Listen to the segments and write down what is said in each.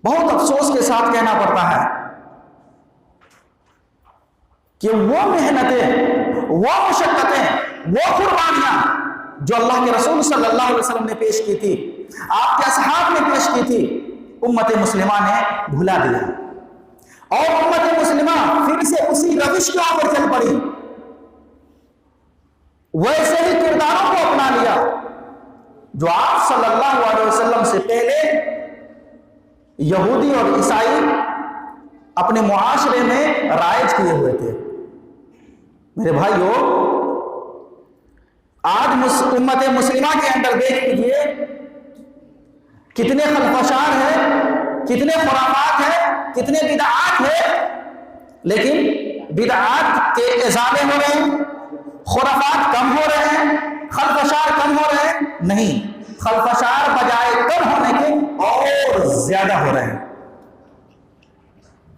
بہت افسوس کے ساتھ کہنا پڑتا ہے کہ وہ محنتیں، وہ مشقتیں، وہ قربانیاں جو اللہ کے رسول صلی اللہ علیہ وسلم نے پیش کی تھی، آپ کے اصحاب نے پیش کی تھی، امت مسلمہ نے بھلا دیا، اور امت مسلمہ پھر سے اسی روش کے اوپر چل پڑی، ویسے ہی کرداروں کو اپنا لیا جو آپ صلی اللہ علیہ وسلم سے پہلے یہودی اور عیسائی اپنے معاشرے میں رائج کیے ہوئے تھے۔ میرے بھائیو، آج امت مسلمہ کے اندر دیکھ لیجیے کتنے خلفشار ہیں، کتنے خرافات ہیں، کتنے بدعات ہیں، لیکن بدعات کے ازالے ہو رہے ہیں، خرافات کم ہو رہے ہیں، خلفشار کم ہو رہے ہیں؟ نہیں، خلفشار بجائے کم ہونے کے اور زیادہ ہو رہے ہیں۔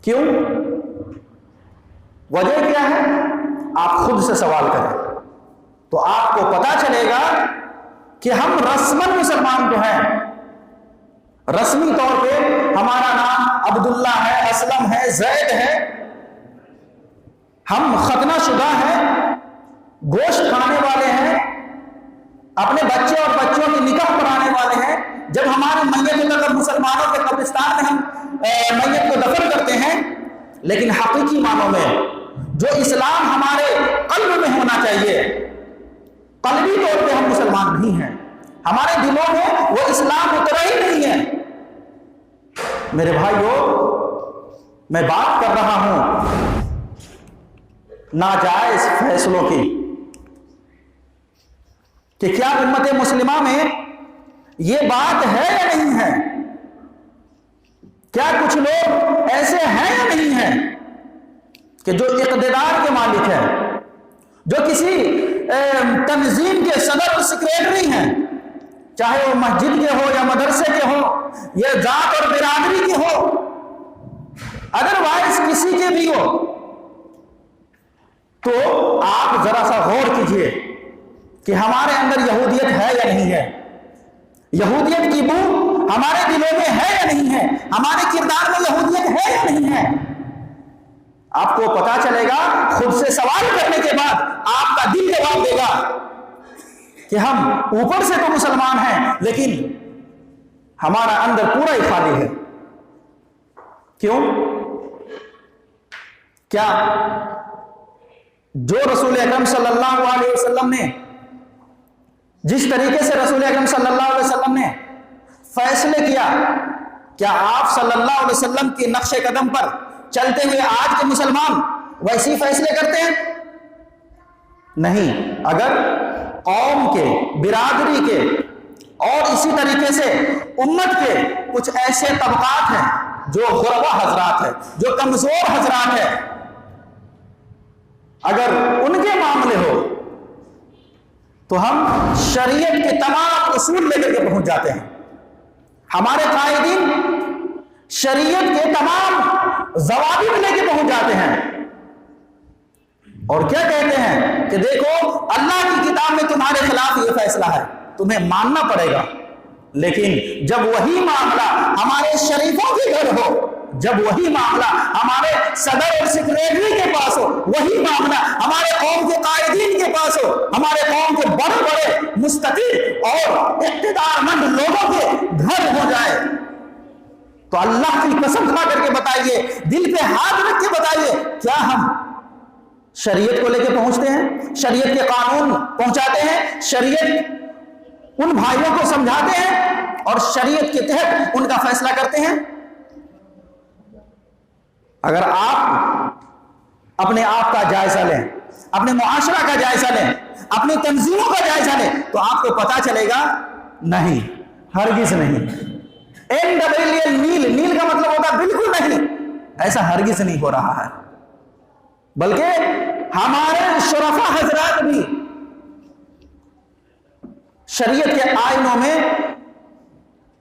کیوں؟ وجہ کیا ہے؟ آپ خود سے سوال کریں تو آپ کو پتا چلے گا کہ ہم رسماً مسلمان تو ہیں، رسمی طور پہ ہمارا نام عبداللہ ہے، اسلم ہے، زید ہے، ہم ختنہ شدہ ہیں، گوشت کھانے والے ہیں، اپنے بچے اور بچوں کی نکاح پڑھانے والے ہیں، جب ہماری میت اگر مسلمانوں کے قبرستان میں ہم میت کو دفن کرتے ہیں، لیکن حقیقی معنوں میں جو اسلام ہمارے قلب میں ہونا چاہیے، قلبی طور پہ ہم مسلمان نہیں ہیں، ہمارے دلوں میں وہ اسلام اترا ہی نہیں ہے۔ میرے بھائیو، میں بات کر رہا ہوں ناجائز فیصلوں کی، کہ کیا امت مسلمہ میں یہ بات ہے یا نہیں ہے؟ کیا کچھ لوگ ایسے ہیں یا نہیں ہیں کہ جو اقتدار کے مالک ہیں، جو کسی تنظیم کے صدر اور سیکریٹری ہیں، چاہے وہ مسجد کے ہو یا مدرسے کے ہو یا ذات اور برادری کے ہو، ادروائز کسی کے بھی ہو، تو آپ ذرا سا غور کیجئے کہ ہمارے اندر یہودیت ہے یا نہیں ہے، یہودیت کی بو ہمارے دلوں میں ہے یا نہیں ہے، ہمارے کردار میں یہودیت ہے یا نہیں ہے۔ آپ کو پتا چلے گا، خود سے سوال کرنے کے بعد آپ کا دل جواب دے گا کہ ہم اوپر سے تو مسلمان ہیں لیکن ہمارا اندر پورا ہی خالی ہے۔ کیوں؟ کیا جو رسول اکرم صلی اللہ علیہ وسلم نے، جس طریقے سے رسول اکرم صلی اللہ علیہ وسلم نے فیصلے کیا، کیا آپ صلی اللہ علیہ وسلم کے نقش قدم پر چلتے ہوئے آج کے مسلمان ویسے فیصلے کرتے ہیں؟ نہیں۔ اگر قوم کے، برادری کے اور اسی طریقے سے امت کے کچھ ایسے طبقات ہیں جو غربا حضرات ہیں، جو کمزور حضرات ہیں، اگر ان کے معاملے ہو تو ہم شریعت کے تمام اصول لے کر کے پہنچ جاتے ہیں۔ ہمارے قائدین شریعت کے تمام ضوابط لے کے پہنچ جاتے ہیں اور کیا کہتے ہیں کہ دیکھو اللہ کی کتاب میں تمہارے خلاف یہ فیصلہ ہے، تمہیں ماننا پڑے گا۔ لیکن جب وہی معاملہ ہمارے شریفوں کے گھر ہو، جب وہی معاملہ ہمارے صدر اور سیکریٹری کے پاس ہو، وہی معاملہ ہمارے قوم کے قائدین کے پاس ہو، ہمارے قوم کے بڑے بڑے مستقل اور اقتدار مند لوگوں کے گھر ہو جائے، تو اللہ کی قسم کھا کر کے بتائیے، دل پہ ہاتھ رکھ کے بتائیے، کیا ہم شریعت کو لے کے پہنچتے ہیں، شریعت کے قانون پہنچاتے ہیں، شریعت ان بھائیوں کو سمجھاتے ہیں اور شریعت کے تحت ان کا فیصلہ کرتے ہیں؟ اگر آپ اپنے آپ کا جائزہ لیں، اپنے معاشرہ کا جائزہ لیں، اپنی تنظیموں کا جائزہ لیں، تو آپ کو پتا چلے گا نہیں، ہرگز نہیں۔ NWL نیل کا مطلب ہوتا بالکل نہیں، ایسا ہرگز نہیں ہو رہا ہے، بلکہ ہمارے شرفا حضرات بھی شریعت کے آئینوں میں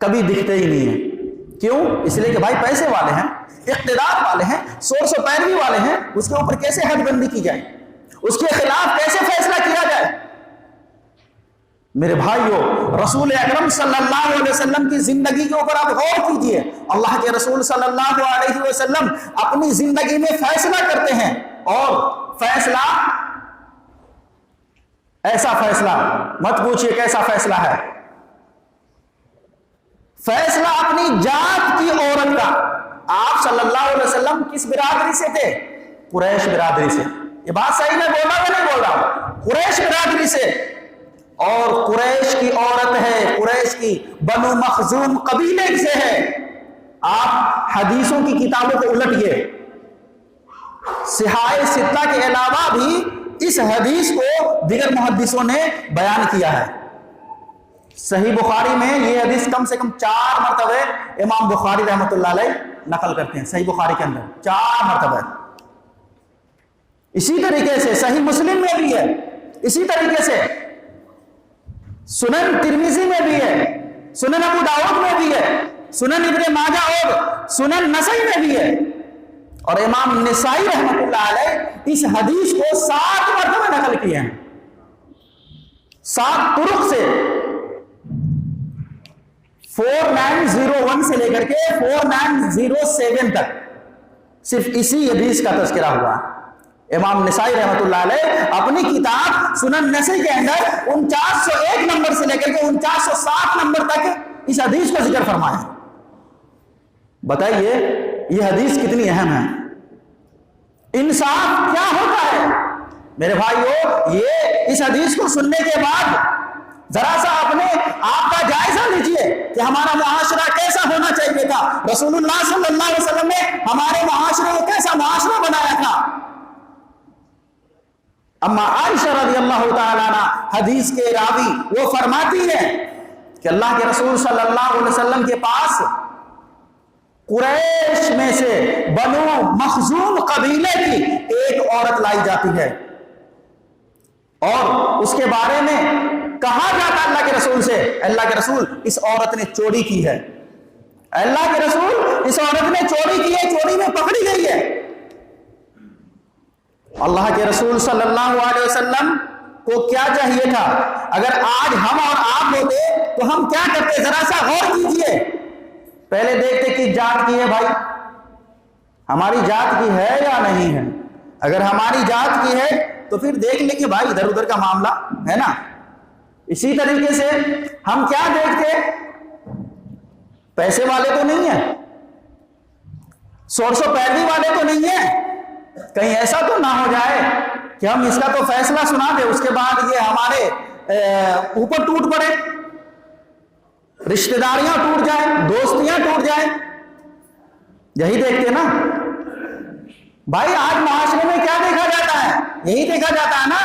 کبھی دکھتے ہی نہیں ہیں۔ کیوں؟ اس لیے کہ بھائی پیسے والے ہیں، اقتدار والے ہیں، سورس و پیروی والے ہیں، اس کے اوپر کیسے حد بندی کی جائے، اس کے خلاف کیسے فیصلہ کیا جائے۔ میرے بھائیو، رسول اکرم صلی اللہ علیہ وسلم کی زندگی کے اوپر آپ غور کیجئے. اللہ کے رسول صلی اللہ علیہ وسلم اپنی زندگی میں فیصلہ کرتے ہیں، اور فیصلہ ایسا فیصلہ مت پوچھئے کیسا فیصلہ ہے، فیصلہ اپنی ذات کی عورت کا. آپ صلی اللہ علیہ وسلم کس برادری سے تھے؟ قریش برادری سے. یہ بات صحیح میں بول رہا ہوں یا نہیں بول رہا ہوں؟ قریش برادری سے، اور قریش کی عورت ہے، قریش کی بنو مخزوم قبیلے سے ہے. آپ حدیثوں کی کتابوں کو الٹیے، صحاح ستہ کے علاوہ بھی اس حدیث کو دیگر محدثوں نے بیان کیا ہے. صحیح بخاری میں یہ حدیث کم سے کم 4 مرتبہ امام بخاری رحمۃ اللہ علیہ نقل کرتے ہیں. صحیح بخاری کے اندر 4 مرتبہ. اسی طریقے سے صحیح مسلم میں بھی ہے، اسی طریقے سے سنن ترمذی میں بھی ہے، سنن ابو داؤد میں بھی ہے، سنن ابن ماجہ اور سنن نسائی میں بھی ہے. اور امام نسائی رحمۃ اللہ علیہ اس حدیث کو 7 مرتبہ نقل کیے ہیں، 7 طرق سے. 4901 سے لے کر کے 4907 تک صرف اسی حدیث کا تذکرہ ہوا. امام نسائی رحمۃ اللہ علیہ اپنی کتاب سنن نسائی کے اندر 4901 نمبر سے لے کر کے 4907 نمبر تک اس حدیث کا ذکر فرمایا. بتائیے یہ حدیث کتنی اہم ہے. انصاف کیا ہوتا ہے میرے بھائیو؟ یہ اس حدیث کو سننے کے بعد ذرا سا اپنے آپ کا جائزہ لیجئے کہ ہمارا معاشرہ کیسا ہونا چاہیے تھا. رسول اللہ صلی اللہ علیہ وسلم نے ہمارے معاشرے کو کیسا معاشرہ بنایا تھا. اما عائشہ رضی اللہ تعالیٰ عنہ حدیث کے راوی وہ فرماتی ہے کہ اللہ کے رسول صلی اللہ علیہ وسلم کے پاس قریش میں سے بنو مخزوم قبیلے کی ایک عورت لائی جاتی ہے، اور اس کے بارے میں کہا جاتا اللہ کے رسول سے، اللہ کے رسول اس عورت نے چوری کی ہے، اللہ کے رسول اس عورت نے چوری کی ہے، چوری میں پکڑی گئی ہے. اللہ کے رسول صلی اللہ علیہ وسلم کو کیا چاہیے تھا؟ اگر آج ہم اور آپ ہوتے تو ہم کیا کرتے؟ ذرا سا غور کیجئے. پہلے دیکھتے کہ ذات کی ہے بھائی، ہماری ذات کی ہے یا نہیں ہے. اگر ہماری ذات کی ہے تو پھر دیکھ لیں کہ بھائی ادھر ادھر کا معاملہ ہے نا. اسی طریقے سے ہم کیا دیکھتے؟ پیسے والے تو نہیں ہیں، سورس و پیروی والے تو نہیں ہیں. کہیں ایسا تو نہ ہو جائے کہ ہم اس کا تو فیصلہ سنا دیں، اس کے بعد یہ ہمارے اوپر ٹوٹ پڑے، رشتہ داریاں ٹوٹ جائیں، دوستیاں ٹوٹ جائیں. یہی دیکھتے نا بھائی. آج معاشرے میں کیا دیکھا جاتا ہے؟ یہی دیکھا جاتا ہے نا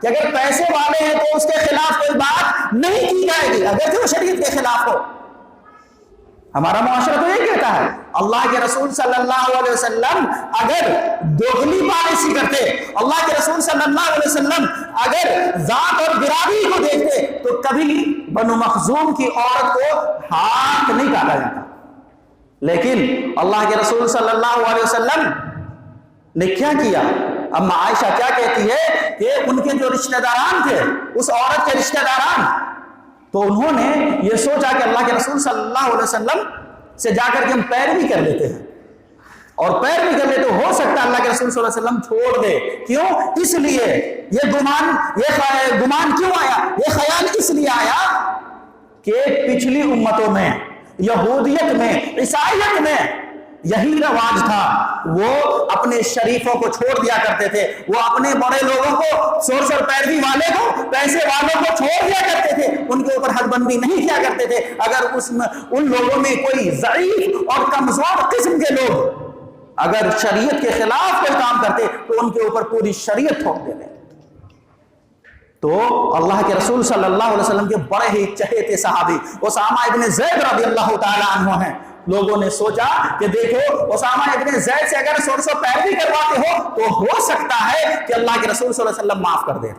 کہ اگر پیسے والے ہیں تو اس کے خلاف کوئی بات نہیں کی جائے گی اگرچہ وہ شریعت کے خلاف ہو. ہمارا معاشرہ تو یہ کہتا ہے. اللہ کے رسول صلی اللہ علیہ وسلم اگر دوغلی پالیسی کرتے، اللہ کے رسول صلی اللہ علیہ وسلم اگر ذات اور برادری کو دیکھتے تو کبھی بنو مخزوم کی عورت کو ہاتھ نہیں کاٹا جاتا. لیکن اللہ کے رسول صلی اللہ علیہ وسلم نے کیا کیا؟ اما عائشہ کیا کہتی ہے کہ ان کے جو رشتہ داران تھے، اس عورت کے رشتہ داران، تو انہوں نے یہ سوچا کہ اللہ کے رسول صلی اللہ علیہ وسلم سے جا کر کے ہم پیروی کر لیتے ہیں، اور پیروی کر لیتے ہو سکتا ہے اللہ کے رسول صلی اللہ علیہ وسلم چھوڑ دے. کیوں؟ اس لیے یہ گمان کیوں آیا؟ یہ خیال اس لیے آیا کہ پچھلی امتوں میں، یہودیت میں، عیسائیت میں یہی رواج تھا. وہ اپنے شریفوں کو چھوڑ دیا کرتے تھے، وہ اپنے بڑے لوگوں کو، سورس اور پیروی والے کو، پیسے والوں کو چھوڑ دیا کرتے تھے، ان کے اوپر حد بندی نہیں کیا کرتے تھے. اگر ان لوگوں میں کوئی ضعیف اور کمزور قسم کے لوگ اگر شریعت کے خلاف کوئی کام کرتے تو ان کے اوپر پوری شریعت تھوپ دیتے. تو اللہ کے رسول صلی اللہ علیہ وسلم کے بڑے ہی چہیتے صحابی اسامہ ابن زید رضی اللہ تعالی عنہ ہیں. لوگوں نے سوچا کہ دیکھو اسامہ ابن زید سے اگر سورس و پیروی کرواتے ہو تو ہو سکتا ہے کہ اللہ کے رسول صلی اللہ علیہ وسلم معاف کر دے.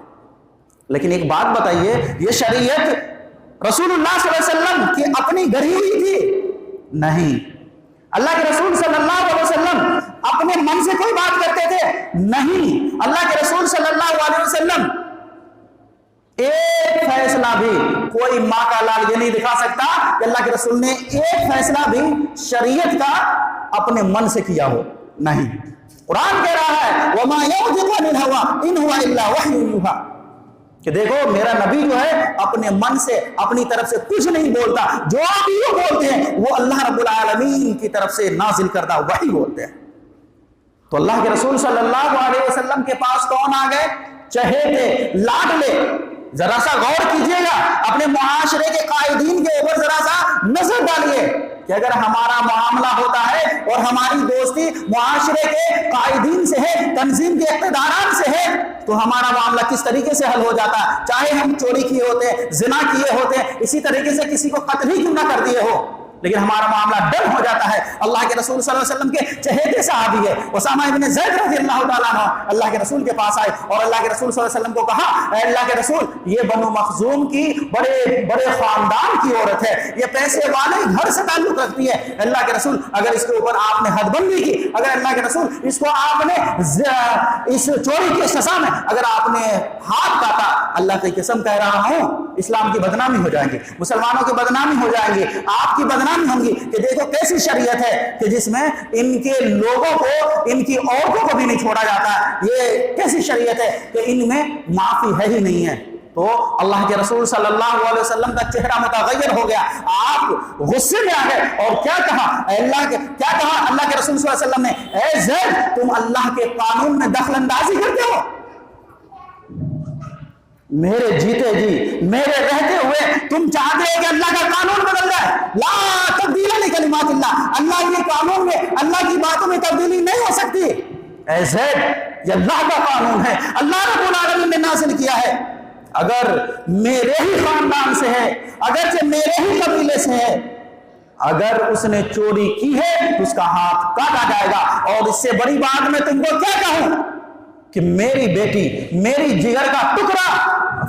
لیکن ایک بات بتائیے، یہ شریعت رسول اللہ صلی اللہ علیہ وسلم کی اپنی گڑھی ہوئی تھی؟ نہیں. اللہ کے رسول صلی اللہ علیہ وسلم اپنے من سے کوئی بات کرتے تھے؟ نہیں. اللہ کے رسول صلی اللہ علیہ وسلم ایک فیصلہ بھی کوئی ماں کا لال یہ نہیں دکھا سکتا کہ اللہ کے رسول نے ایک فیصلہ بھی شریعت کا اپنے من سے کیا ہو، نہیں۔ قرآن کہہ رہا ہے وَمَا يَنطِقُ عَنِ الْهَوَىٰ إِنْ هُوَ إِلَّا وَحْيٌ يُوحَىٰ، کہ دیکھو میرا نبی جو ہے اپنے من سے اپنی طرف سے کچھ نہیں بولتا، جو بھی وہ بولتے ہیں وہ اللہ رب العالمین کی طرف سے نازل کردہ وحی بولتے ہیں۔ تو اللہ کے رسول صلی اللہ علیہ وسلم کے پاس کون آ گئے؟ چہیتے، لاڈلے۔ ذرا سا غور کیجئے گا، اپنے معاشرے کے قائدین کے اوپر ذرا سا نظر ڈالیے کہ اگر ہمارا معاملہ ہوتا ہے اور ہماری دوستی معاشرے کے قائدین سے ہے، تنظیم کے اقتداران سے ہے، تو ہمارا معاملہ کس طریقے سے حل ہو جاتا ہے؟ چاہے ہم چوری کیے ہوتے ہیں، زنا کیے ہوتے ہیں، اسی طریقے سے کسی کو قتل ہی کیوں نہ کر دیے ہو، لیکن ہمارا معاملہ ڈن ہو جاتا ہے۔ اللہ کے رسول صلی اللہ علیہ وسلم کے چہیتے صحابی ہے اسامہ ابن زید رضی اللہ تعالیٰ عنہ اللہ کے رسول کے پاس آئے اور اللہ کے رسول صلی اللہ علیہ وسلم کو کہا اے اللہ کے رسول، یہ بنو مخزوم کی بڑے خاندان کی عورت ہے، یہ پیسے والے گھر سے تعلق رکھتی ہے، اللہ کے رسول اگر اس کے اوپر آپ نے حد بندی کی، اگر اللہ کے رسول اس کو آپ نے اس چوری کی سزا میں اگر آپ نے ہاتھ کاٹا، اللہ کی قسم کہہ رہا ہوں اسلام کی بدنامی ہو جائیں گی، مسلمانوں کی بدنامی ہو جائیں گی، آپ کی بدنامی ہوں گی کہ دیکھو کیسی شریعت ہے کہ جس میں ان کے لوگوں کو، ان کی عورتوں کو بھی نہیں چھوڑا جاتا، یہ کیسی شریعت ہے کہ ان میں معافی ہے ہی نہیں ہے۔ تو اللہ کے رسول صلی اللہ علیہ وسلم کا چہرہ متغیر ہو گیا، آپ غصے میں آ گئے اور کیا کہا اللہ کے رسول صلی اللہ علیہ وسلم نے، اے زید تم اللہ کے قانون میں دخل اندازی کرتے ہو؟ میرے جیتے جی، میرے رہتے ہوئے تم چاہتے ہو کہ اللہ کا قانون بدل جائے؟ لا تبدیل لکلمات اللہ، اللہ کے قانون میں، اللہ کی باتوں میں تبدیلی نہیں ہو سکتی۔ اے زید یہ اللہ کا قانون ہے، اللہ رب العالمین نے نازل کیا ہے، اگر میرے ہی خاندان سے ہے، اگرچہ میرے ہی قبیلے سے ہے، اگر اس نے چوری کی ہے تو اس کا ہاتھ کاٹا جائے گا۔ اور اس سے بڑی بات میں تم کو کیا کہوں کہ میری بیٹی، میری جگر کا ٹکڑا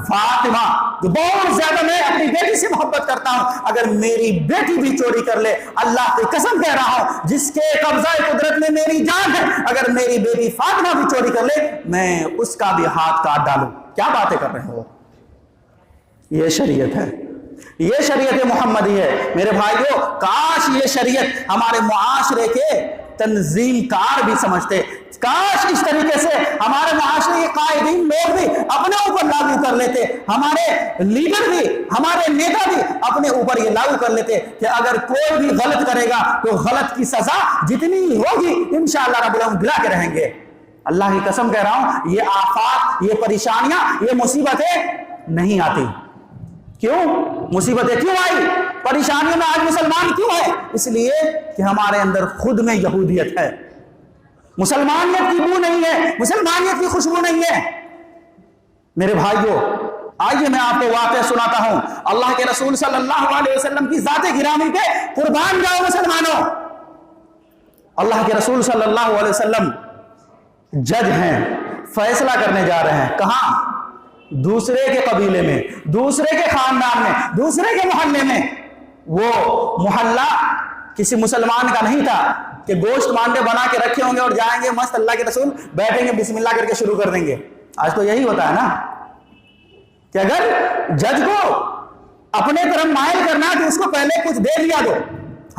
فاطمہ، جو بہت زیادہ میں اپنی بیٹی سے محبت کرتا ہوں، اگر میری بیٹی بھی چوری کر لے، اللہ کی قسم کہہ رہا ہوں جس کے قبضہ قدرت میں میری جان ہے، اگر میری بیٹی فاطمہ بھی چوری کر لے میں اس کا بھی ہاتھ کاٹ ڈالوں۔ کیا باتیں کر رہے ہو؟ یہ شریعت ہے، یہ شریعت محمدی ہے۔ میرے بھائیوں، کاش یہ شریعت ہمارے معاشرے کے تنظیم کار بھی سمجھتے، کاش اس طریقے سے ہمارے معاشرے کے قائدین لوگ بھی اپنے اوپر لاگو کر لیتے، ہمارے لیڈر بھی، ہمارے نیتا بھی اپنے اوپر یہ لاگو کر لیتے کہ اگر کوئی بھی غلط کرے گا تو غلط کی سزا جتنی ہوگی انشاءاللہ رب العالمین گلا کے رہیں گے۔ اللہ کی قسم کہہ رہا ہوں یہ آفات، یہ پریشانیاں، یہ مصیبتیں نہیں آتی۔ کیوں مصیبتیں کیوں آئی؟ پریشانیوں میں آج مسلمان کیوں ہے؟ اس لیے کہ ہمارے اندر خود میں یہودیت ہے، مسلمانیت کی بو نہیں ہے، مسلمانیت کی خوشبو نہیں ہے۔ میرے بھائیوں، آئیے میں آپ کو واقعہ سناتا ہوں، اللہ کے رسول صلی اللہ علیہ وسلم کی ذات گرامی پہ قربان جاؤ مسلمانوں۔ اللہ کے رسول صلی اللہ علیہ وسلم جج ہیں، فیصلہ کرنے جا رہے ہیں، کہاں؟ دوسرے کے قبیلے میں، دوسرے کے خاندان میں، دوسرے کے محلے میں۔ وہ محلہ کسی مسلمان کا نہیں تھا کہ گوشت مانڈے بنا کے رکھے ہوں گے اور جائیں گے مست اللہ کے رسول بیٹھیں گے بسم اللہ کر کے شروع کر دیں گے۔ آج تو یہی ہوتا ہے نا کہ اگر جج کو اپنے طرف مائل کرنا ہے تو اس کو پہلے کچھ دے دیا دو،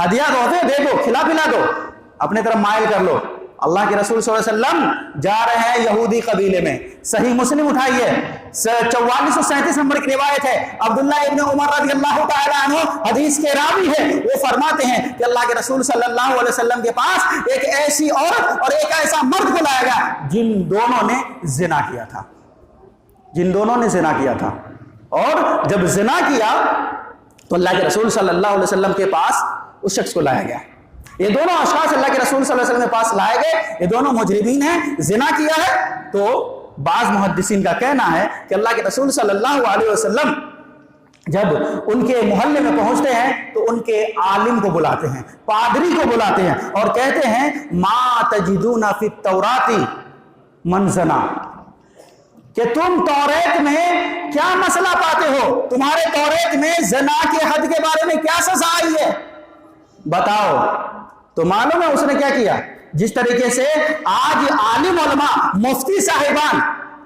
ہدیہ دے دو، کھلا پلا دو، اپنے طرف مائل کر لو۔ اللہ کے رسول صلی اللہ علیہ وسلم جا رہے ہیں یہودی قبیلے میں۔ صحیح مسلم اٹھائیے، 4437 نمبر کی روایت ہے، عبداللہ ابن عمر رضی اللہ تعالیٰ عنہ حدیث کے راوی ہے، وہ فرماتے ہیں کہ اللہ کے رسول صلی اللہ علیہ وسلم کے پاس ایک ایسی عورت اور ایک ایسا مرد کو لایا گیا جن دونوں نے زنا کیا تھا، اور جب زنا کیا تو اللہ کے رسول صلی اللہ علیہ وسلم کے پاس اس شخص کو لایا گیا۔ یہ دونوں اشخاص اللہ کے رسول صلی اللہ علیہ وسلم کے پاس لائے گئے، یہ دونوں مجرمین ہیں، زنا کیا ہے۔ تو بعض محدثین کا کہنا ہے کہ اللہ کے رسول صلی اللہ علیہ وسلم جب ان کے محلے میں پہنچتے ہیں تو ان کے عالم کو بلاتے ہیں، پادری کو بلاتے ہیں اور کہتے ہیں ما تجدون فی التوراۃ من زنا، کہ تم توریت میں کیا مسئلہ پاتے ہو، تمہارے توریت میں زنا کے حد کے بارے میں کیا سزا آئی ہے بتاؤ۔ تو معلوم ہے اس نے کیا کیا؟ جس طریقے سے آج عالم علماء، مفتی صاحبان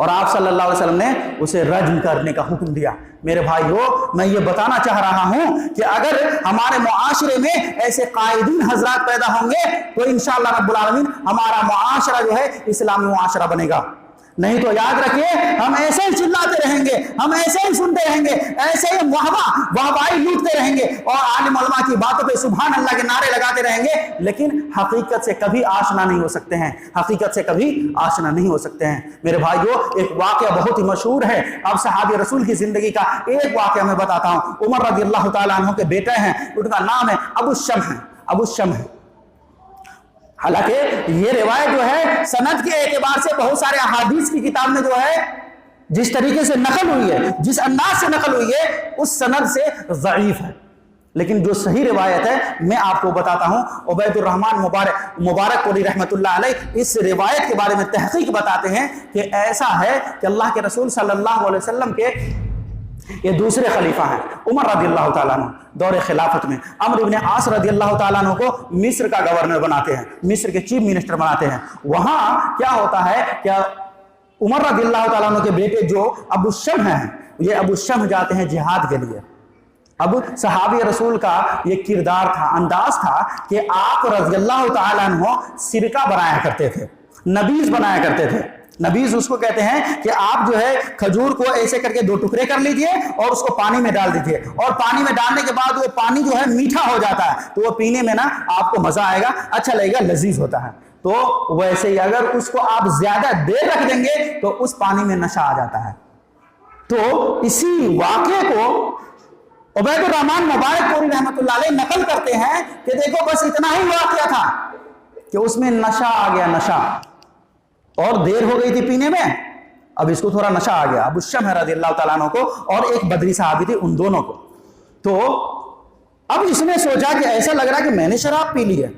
اور آپ صلی اللہ علیہ وسلم نے اسے رجم کرنے کا حکم دیا۔ میرے بھائیو، میں یہ بتانا چاہ رہا ہوں کہ اگر ہمارے معاشرے میں ایسے قائدین حضرات پیدا ہوں گے تو انشاءاللہ رب العالمین ہمارا معاشرہ جو ہے اسلامی معاشرہ بنے گا۔ نہیں تو یاد رکھیے، ہم ایسے ہی چلاتے رہیں گے، ہم ایسے ہی سنتے رہیں گے، ایسے ہی واہوائی لوٹتے رہیں گے اور عالم علماء کی باتوں پہ سبحان اللہ کے نعرے لگاتے رہیں گے، لیکن حقیقت سے کبھی آشنا نہیں ہو سکتے ہیں، حقیقت سے کبھی آشنا نہیں ہو سکتے ہیں۔ میرے بھائیو، ایک واقعہ بہت ہی مشہور ہے، اب صحابی رسول کی زندگی کا ایک واقعہ میں بتاتا ہوں۔ عمر رضی اللہ تعالیٰ عنہ کے بیٹے ہیں، ان کا نام ہے ابو الشمح۔ حالانکہ یہ روایت جو ہے سند کے اعتبار سے بہت سارے احادیث کی کتاب میں جو ہے جس طریقے سے نقل ہوئی ہے، جس انداز سے نقل ہوئی ہے، اس سند سے ضعیف ہے، لیکن جو صحیح روایت ہے میں آپ کو بتاتا ہوں۔ عبید الرحمن مبارک پوری رحمۃ اللہ علیہ اس روایت کے بارے میں تحقیق بتاتے ہیں کہ ایسا ہے کہ اللہ کے رسول صلی اللہ علیہ وسلم کے یہ دوسرے خلیفہ ہیں، عمر رضی اللہ تعالیٰ عنہ، دور خلافت میں عمرو بن عاص رضی اللہ تعالیٰ عنہ کو مصر کا گورنر بناتے ہیں، مصر کے چیف منسٹر بناتے ہیں۔ وہاں کیا ہوتا ہے کہ عمر رضی اللہ تعالیٰ عنہ کے بیٹے جو ابو الشمح ہیں، یہ ابو الشمح جاتے ہیں جہاد کے لیے۔ اب صحابی رسول کا یہ کردار تھا، انداز تھا کہ آپ رضی اللہ تعالیٰ عنہ سرکہ بنایا کرتے تھے، نبیذ بنایا کرتے تھے۔ نبیذ اس کو کہتے ہیں کہ آپ جو ہے کھجور کو ایسے کر کے 2 ٹکڑے کر لیجئے اور اس کو پانی میں ڈال دیجئے، اور پانی میں ڈالنے کے بعد وہ پانی جو ہے میٹھا ہو جاتا ہے تو وہ پینے میں نا آپ کو مزہ آئے گا، اچھا لگے گا، لذیذ ہوتا ہے۔ تو ویسے ہی اگر اس کو آپ زیادہ دیر رکھ دیں گے تو اس پانی میں نشہ آ جاتا ہے۔ تو اسی واقعے کو عبید الرحمن مبارک پوری رحمۃ اللہ علیہ نقل کرتے ہیں کہ دیکھو بس اتنا ہی واقعہ تھا کہ اس میں نشہ آ گیا، نشہ، اور دیر ہو گئی تھی پینے میں، اب اس کو تھوڑا نشہ آ گیا، ابو الشمح رضی اللہ تعالیٰ عنہ کو اور ایک بدری صحابی تھی، ان دونوں کو۔ تو اب اس نے سوچا کہ ایسا لگ رہا کہ میں نے شراب پی لی ہے۔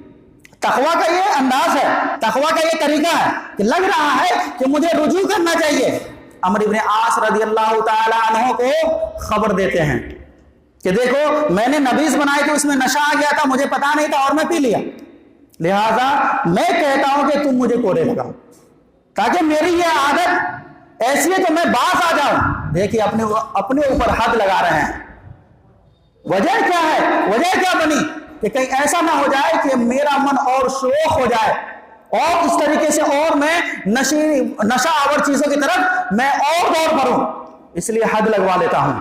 تقویٰ کا یہ انداز ہے، تقویٰ کا یہ طریقہ ہے کہ لگ رہا ہے کہ مجھے رجوع کرنا چاہیے۔ عمرو بن عاص رضی اللہ تعالیٰ عنہ کو خبر دیتے ہیں کہ دیکھو میں نے نبیذ بنائی تھی، اس میں نشہ آ گیا تھا، مجھے پتا نہیں تھا اور میں پی لیا، لہذا میں کہتا ہوں کہ تم مجھے کوڑے لگاؤ تاکہ میری یہ عادت ایسی ہے تو میں باز آ جاؤں۔ دیکھیے اپنے اوپر حد لگا رہے ہیں۔ وجہ کیا ہے؟ وجہ کیا بنی کہ کہیں ایسا نہ ہو جائے کہ میرا من اور شوق ہو جائے اور اس طریقے سے اور میں نشہ آور چیزوں کی طرف میں اور دور کروں، اس لیے حد لگوا لیتا ہوں۔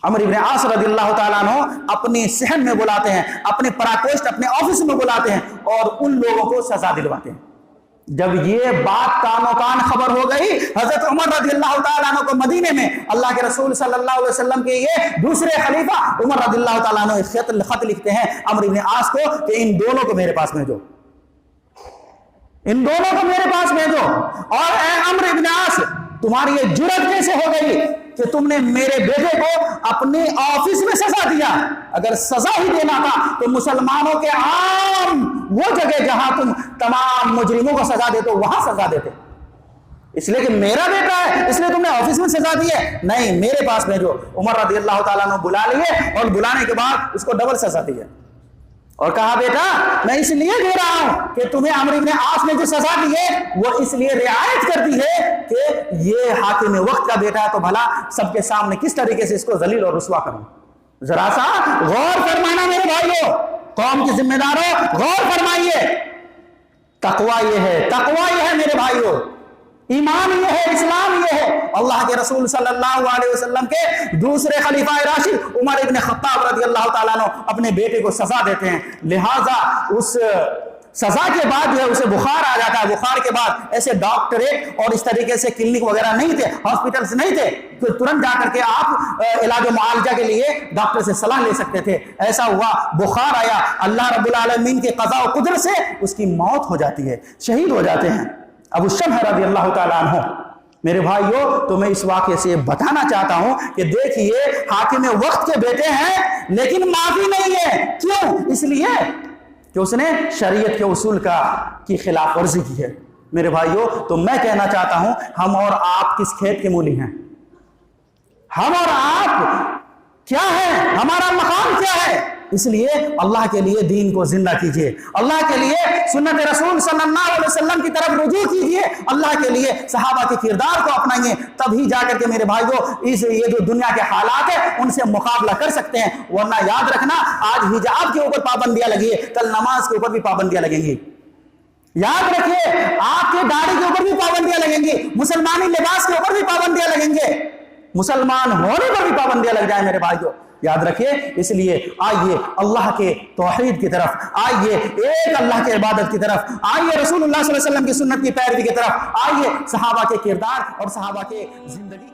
عمرو بن عاص رضی اللہ تعالیٰ عنہ اپنی صحن میں بلاتے ہیں، اپنے پراکوشٹ اپنے آفس میں بلاتے ہیں اور ان لوگوں کو سزا دلواتے ہیں۔ جب یہ بات کانوں کان خبر ہو گئی، حضرت عمر رضی اللہ تعالیٰ عنہ کو مدینے میں اللہ کے رسول صلی اللہ علیہ وسلم کے یہ دوسرے خلیفہ عمر رضی اللہ تعالیٰ عنہ خط لکھتے ہیں عمرو بن عاص کو کہ ان دونوں کو میرے پاس بھیجو، ان دونوں کو میرے پاس بھیجو۔ اور اے عمرو بن عاص، تمہاری یہ جرأت کیسے ہو گئی کہ تم نے میرے بیٹے کو اپنے آفس میں سزا دیا؟ اگر سزا ہی دینا تھا تو مسلمانوں کے عام وہ جگہ جہاں تم تمام مجرموں کو سزا دیتے وہاں سزا دیتے، اس لیے کہ میرا بیٹا ہے اس لیے تم نے آفس میں سزا دی ہے؟ نہیں، میرے پاس بھیجو۔ عمر رضی اللہ تعالیٰ عنہ بلا لیے اور بلانے کے بعد اس کو ڈبل سزا دی ہے اور کہا بیٹا میں اس لیے دے رہا ہوں کہ تمہیں عمرو بن عاص نے جو سزا دی ہے وہ اس لیے رعایت کرتی ہے کہ یہ حاکم وقت کا بیٹا ہے، تو بھلا سب کے سامنے کس طریقے سے اس کو ذلیل اور رسوا کروں۔ ذرا سا غور فرمانا میرے بھائیوں، قوم کے ذمہ داروں، غور فرمائیے۔ تقویٰ یہ ہے، تقویٰ یہ ہے میرے بھائیوں، ایمان یہ ہے، اسلام یہ ہے۔ اللہ کے رسول صلی اللہ علیہ وسلم کے دوسرے خلیفہ راشد عمر ابن خطاب رضی اللہ تعالیٰ عنہ اپنے بیٹے کو سزا دیتے ہیں، لہٰذا اس سزا کے بعد جو ہے اسے بخار آ جاتا ہے۔ بخار کے بعد ایسے ڈاکٹریٹ اور اس طریقے سے کلینک وغیرہ نہیں تھے، ہاسپٹلز نہیں تھے، تو ترنت جا کر کے آپ علاج و معالجہ کے لیے ڈاکٹر سے صلاح لے سکتے تھے۔ ایسا ہوا، بخار آیا، اللہ رب العالمین کے قضاء و قدرت سے اس کی موت ہو جاتی ہے، شہید ہو جاتے ہیں ابو الشمح رضی اللہ تعالیٰ عنہ۔ میرے بھائیوں، تو میں اس واقعے سے بتانا چاہتا ہوں کہ دیکھیے حاکم وقت کے بیٹے ہیں لیکن معافی نہیں ہے، کیوں؟ اس لیے کہ اس نے شریعت کے اصول کی خلاف ورزی کی ہے۔ میرے بھائیوں، تو میں کہنا چاہتا ہوں ہم اور آپ کس کھیت کے مولی ہیں؟ ہم اور آپ کیا ہیں؟ ہمارا مقام کیا ہے؟ اس لیے اللہ کے لیے دین کو زندہ کیجئے، اللہ کے لیے سنت رسول صلی اللہ علیہ وسلم کی طرف رجوع کیجئے، اللہ کے لیے صحابہ کے کردار کو اپنائیے، تبھی جا کر کے میرے بھائیوں یہ جو دنیا کے حالات ہیں ان سے مقابلہ کر سکتے ہیں۔ ورنہ یاد رکھنا، آج حجاب کے اوپر پابندیاں لگی ہے، کل نماز کے اوپر بھی پابندیاں لگیں گی۔ یاد رکھیے، آپ کے داڑھی کے اوپر بھی پابندیاں لگیں گی، مسلمانی لباس کے اوپر بھی پابندیاں لگیں گے، مسلمان ہونے پر بھی پابندیاں لگ جائیں میرے بھائیوں، یاد رکھیے۔ اس لیے آئیے اللہ کے توحید کی طرف، آئیے ایک اللہ کے عبادت کی طرف، آئیے رسول اللہ صلی اللہ علیہ وسلم کی سنت کی پیروی کی طرف، آئیے صحابہ کے کردار اور صحابہ کے زندگی